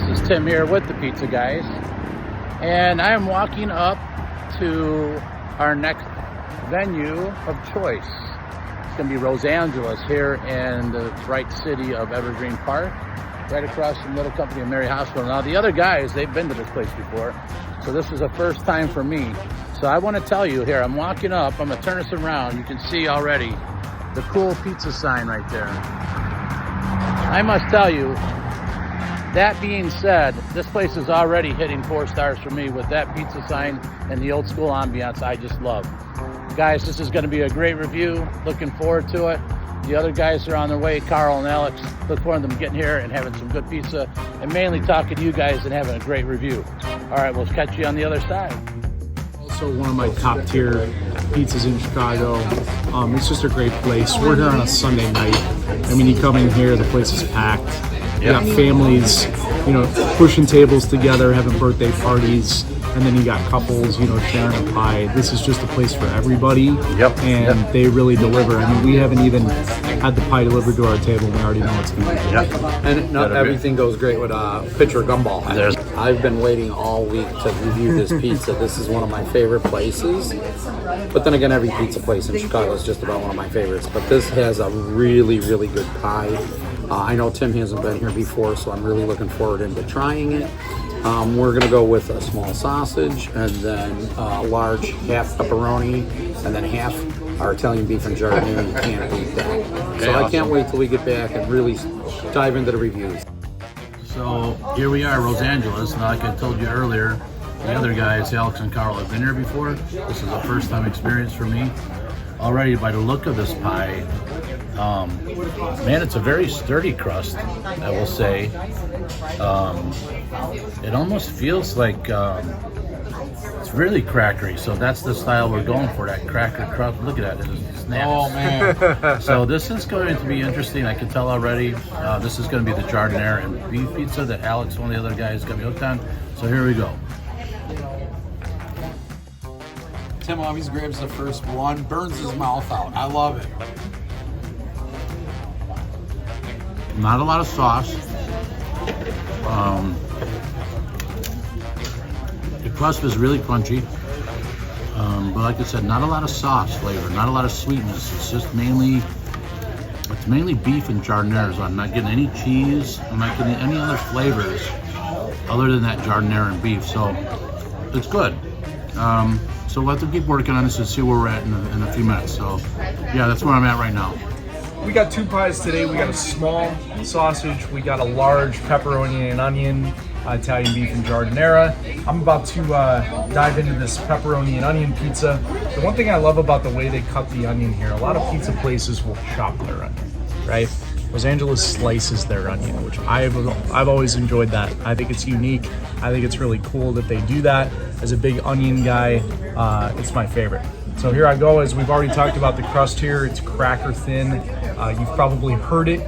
This is Tim here with the Pizza Guys, and I am walking up to our next venue of choice. It's going to be Rosangela's here in the bright city of Evergreen Park, right across from Little Company of Mary Hospital. Now the other guys, they've been to this place before, so this is the first time for me. So I want to tell you here, I'm walking up, I'm going to turn this around. You can see already the cool pizza sign right there. I must tell you, that being said, this place is already hitting 4 stars for me with that pizza sign and the old school ambiance I just love. Guys, this is going to be a great review. Looking forward to it. The other guys are on their way, Carl and Alex. Look forward to them getting here and having some good pizza, and mainly talking to you guys and having a great review. All right, we'll catch you on the other side. Also one of my top tier pizzas in Chicago. It's just a great place. We're here on a Sunday night. I mean, you come in here, the place is packed. You got families, pushing tables together, having birthday parties, and then you got couples, sharing a pie. This is just a place for everybody, and they really deliver. I mean, we haven't even had the pie delivered to our table, and we already know it's going to be good. And not everything goes great with a pitcher gumball. I've been waiting all week to review this pizza. This is one of my favorite places. But then again, every pizza place in Chicago is just about one of my favorites. But this has a really, really good pie. I know Tim hasn't been here before, so I'm really looking forward into trying it. We're going to go with a small sausage, and then a large half pepperoni, and then half our Italian beef and giardiniera. You can't beat that. So I can't wait till we get back and really dive into the reviews. So here we are, Rosangela's. Now, like I told you earlier, the other guys, Alex and Carl, have been here before. This is a first-time experience for me. Already, by the look of this pie, man, it's a very sturdy crust, I will say. It almost feels like it's really crackery, so that's the style we're going for, that cracker crust. Look at that, it just snaps. Oh, man. So this is going to be interesting, I can tell already. This is going to be the giardiniera and beef pizza that Alex, one of the other guys, got me hooked on. So here we go. Tim always grabs the first one, burns his mouth out. I love it. Not a lot of sauce. The crust is really crunchy, but like I said, not a lot of sauce flavor, not a lot of sweetness. It's just mainly beef and giardiniera. So I'm not getting any cheese. I'm not getting any other flavors other than that giardiniera and beef. So it's good. So we'll have to keep working on this and see where we're at in a few minutes. So yeah, that's where I'm at right now. We got 2 pies today. We got a small sausage. We got a large pepperoni and onion, Italian beef and giardiniera. I'm about to dive into this pepperoni and onion pizza. The one thing I love about the way they cut the onion here, a lot of pizza places will chop their onion, right? Rosangela slices their onion, which I've always enjoyed that. I think it's unique. I think it's really cool that they do that. As a big onion guy, it's my favorite. So here I go. As we've already talked about the crust here, it's cracker thin. You've probably heard it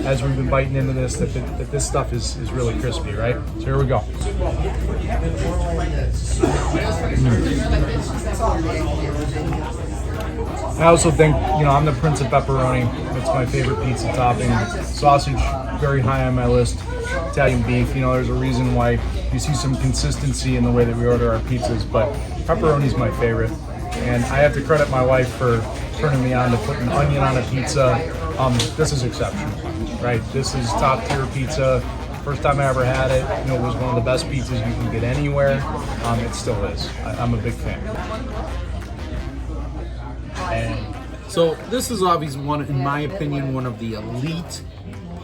as we've been biting into this, that this stuff is really crispy, right? So here we go. I also think, I'm the prince of pepperoni. That's my favorite pizza topping. Sausage, very high on my list. Italian beef, there's a reason why you see some consistency in the way that we order our pizzas, but pepperoni's my favorite. And I have to credit my wife for turning me on to putting onion on a pizza. This is exceptional, right? This is top tier pizza. First time I ever had it, it was one of the best pizzas you can get anywhere. It still is. I'm a big fan. And so this is obviously in my opinion, one of the elite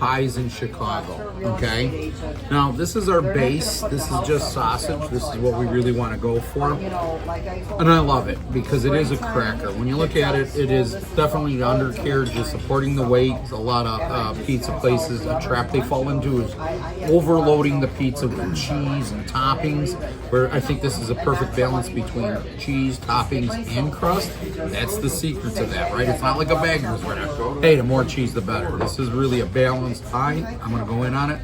pies in Chicago, okay? Now, this is our base. This is just sausage. This is what we really want to go for. And I love it because it is a cracker. When you look at it, it is definitely undercarriage, just supporting the weight. A lot of pizza places, a trap they fall into is overloading the pizza with cheese and toppings, where I think this is a perfect balance between cheese, toppings, and crust. That's the secret to that, right? It's not like a Bagner's where, hey, the more cheese, the better. This is really a balanced pie. I'm gonna go in on it.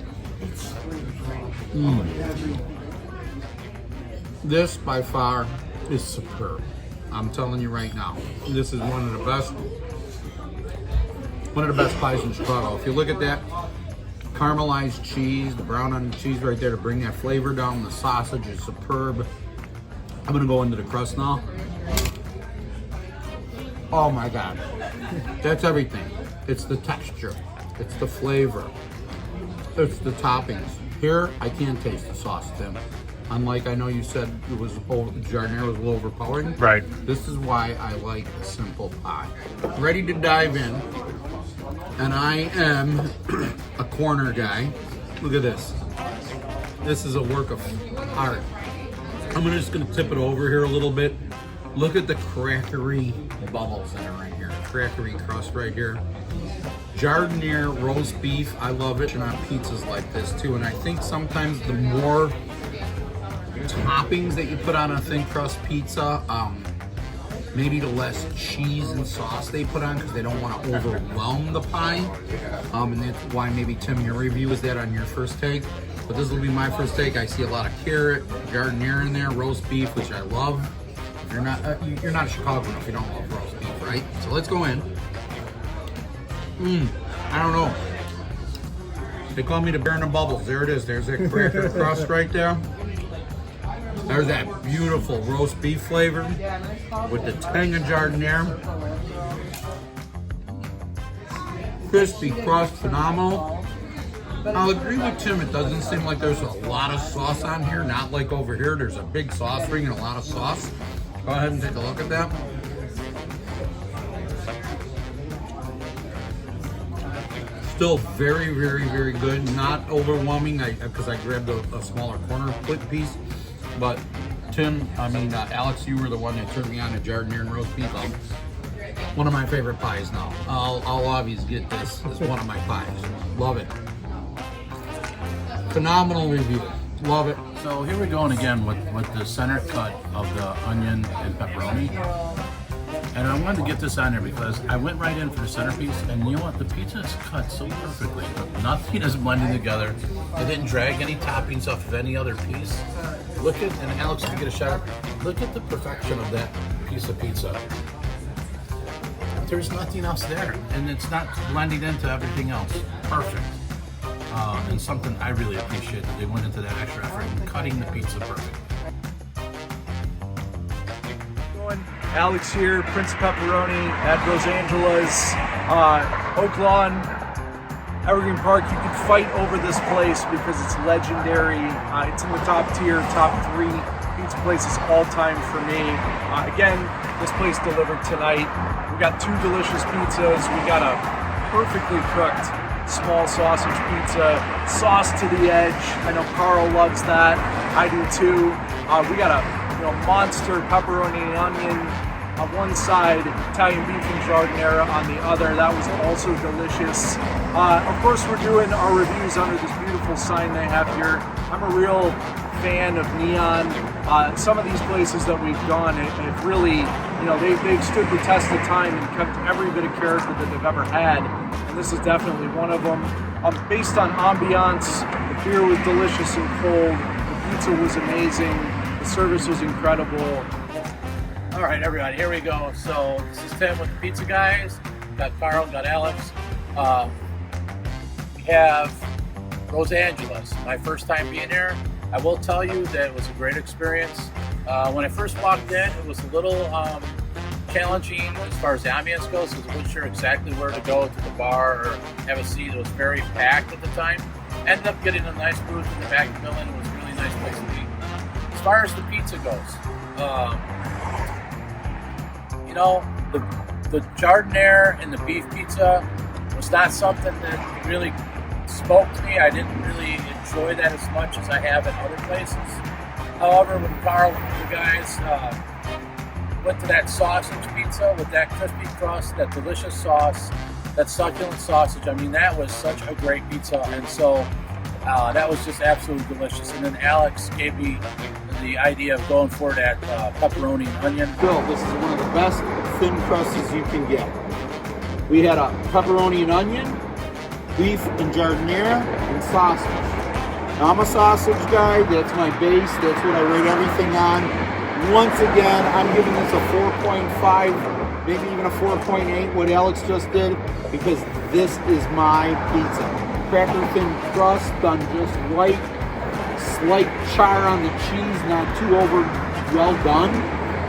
This by far is superb. I'm telling you right now, this is one of the best pies in Chicago. If you look at that caramelized cheese, the brown onion cheese right there to bring that flavor down. The sausage is superb. I'm gonna go into the crust now. Oh my God, that's everything. It's the texture, it's the flavor, it's the toppings. Here, I can't taste the sauce, Tim. Unlike, I know you said it was jardinera was a little overpowering. Right. This is why I like a simple pie. Ready to dive in, and I am a corner guy. Look at this. This is a work of art. I'm just gonna tip it over here a little bit. Look at the crackery bubbles that are right here. Crackery crust right here. Jardinera roast beef, I love it. And on pizzas like this too. And I think sometimes the more toppings that you put on a thin crust pizza, maybe the less cheese and sauce they put on because they don't want to overwhelm the pie. And that's why maybe, Tim, your review is that on your first take. But this will be my first take. I see a lot of carrot, jardinera in there, roast beef, which I love. You're not a Chicagoan if you don't love roast beef, right? So let's go in. I don't know. They call me the Baron of Bubbles. There it is. There's that cracker crust right there. There's that beautiful roast beef flavor with the tang of jardinera. Crispy crust, phenomenal. I'll agree with Tim. It doesn't seem like there's a lot of sauce on here. Not like over here. There's a big sauce ring and a lot of sauce. Go ahead and take a look at that. Still very, very, very good. Not overwhelming because I grabbed a smaller corner piece. But Tim, Alex, you were the one that turned me on to jardinera and roast beef. One of my favorite pies now. I'll always get this as one of my pies. Love it. Phenomenal review. Love it. So here we're going again with the center cut of the onion and pepperoni. And I wanted to get this on there because I went right in for the centerpiece, and you know what? The pizza is cut so perfectly, but nothing is blending together. It didn't drag any toppings off of any other piece. Look at, and Alex, if you get a shot, look at the perfection of that piece of pizza. There's nothing else there, and it's not blending into everything else. Perfect. And something I really appreciate that they went into that extra effort in cutting the pizza perfect. Alex here, Prince Pepperoni at Rosangela's, Oak Lawn, Evergreen Park. You could fight over this place because it's legendary. It's in the top tier, top 3 pizza places all time for me. Again, this place delivered tonight. We got 2 delicious pizzas. We got a perfectly cooked small sausage pizza, sauce to the edge. I know Carl loves that. I do too. We got a monster pepperoni and onion on one side, Italian beef and jardinera on the other. That was also delicious. Of course, we're doing our reviews under this beautiful sign they have here. I'm a real fan of neon. Some of these places that we've gone have really, they've stood the test of time and kept every bit of character that they've ever had. And this is definitely one of them. Based on ambiance, the beer was delicious and cold. The pizza was amazing. The service was incredible. All right, everybody, here we go. So this is Tim with the Pizza Guys. Got Carl, got Alex. We have Rosangela's. My first time being here. I will tell you that it was a great experience. When I first walked in, it was a little challenging as far as the ambience goes, because I wasn't sure exactly where to go to the bar or have a seat. It was very packed at the time. Ended up getting a nice booth in the back of the building. It was a really nice place to be. As far as the pizza goes, the jardinera and the beef pizza was not something that really spoke to me. I didn't really enjoy that as much as I have at other places. However, when Carl and the guys went to that sausage pizza with that crispy crust, that delicious sauce, that succulent sausage, that was such a great pizza, and so that was just absolutely delicious. And then Alex gave me the idea of going for that pepperoni and onion. Bill, this is one of the best thin crusts you can get. We had a pepperoni and onion, beef and jardinera, and sausage. Now, I'm a sausage guy. That's my base. That's what I rate everything on. Once again, I'm giving this a 4.5, maybe even a 4.8, what Alex just did, because this is my pizza. cracker thin crust done just right, slight char on the cheese, not too over well done,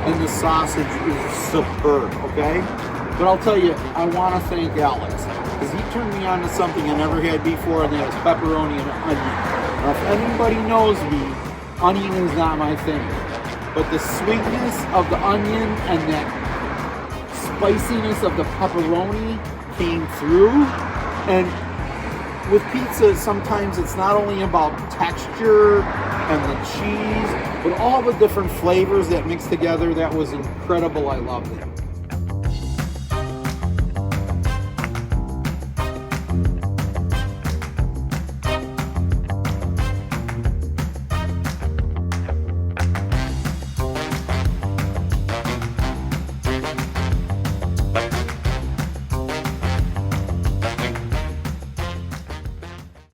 and the sausage is superb, okay? But I'll tell you, I want to thank Alex, because he turned me on to something I never had before, and that was pepperoni and onion. Now, if anybody knows me, onion is not my thing. But the sweetness of the onion and that spiciness of the pepperoni came through. And with pizza, sometimes it's not only about texture and the cheese, but all the different flavors that mix together. That was incredible. I loved it.